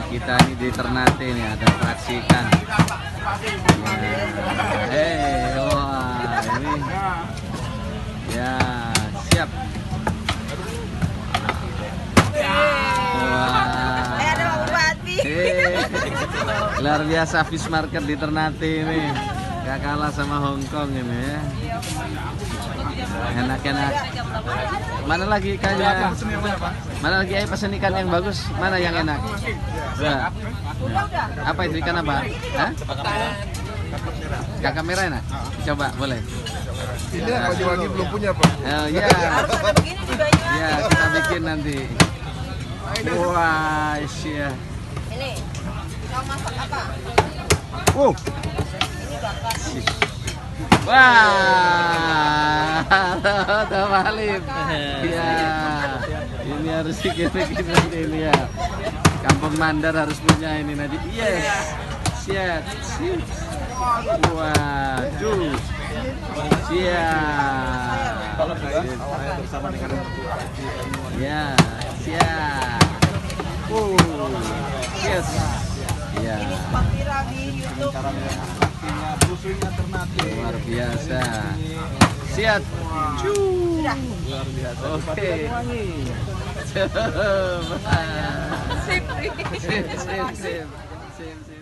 kita ini di Ternate nih ada atraksi ikan. Ya. Wah ini. Ya, siap. Wah. Ada Pak Bupati. Luar biasa fish market di Ternate ini. Gak kalah sama Hong Kong ini ya. Enak-enak. Mana lagi ikannya? Mana lagi ayo pesen ikan yang bagus? Mana yang enak? Udah. Apa itu ikan apa? Hah? Kakap merah enak? Coba boleh. Ini yang Banyuwangi belum punya, Pak. Oh iya. Harus ada begini di Banyuwangi. Ya, kita bikin nanti. Wah, iya. Ini mau masak apa? Ini bakar. Wah, udah balik. Iya, ini harus bikin nanti ini ya. Kampung Mandar harus punya ini nanti. Yes, siap. Waduh, siap. Bersama dengan Ya, siap. Yes. Ya. Ini sempat viral di YouTube. Luar biasa. Siap. Sudah. luar biasa. Oke. Sip. Sip.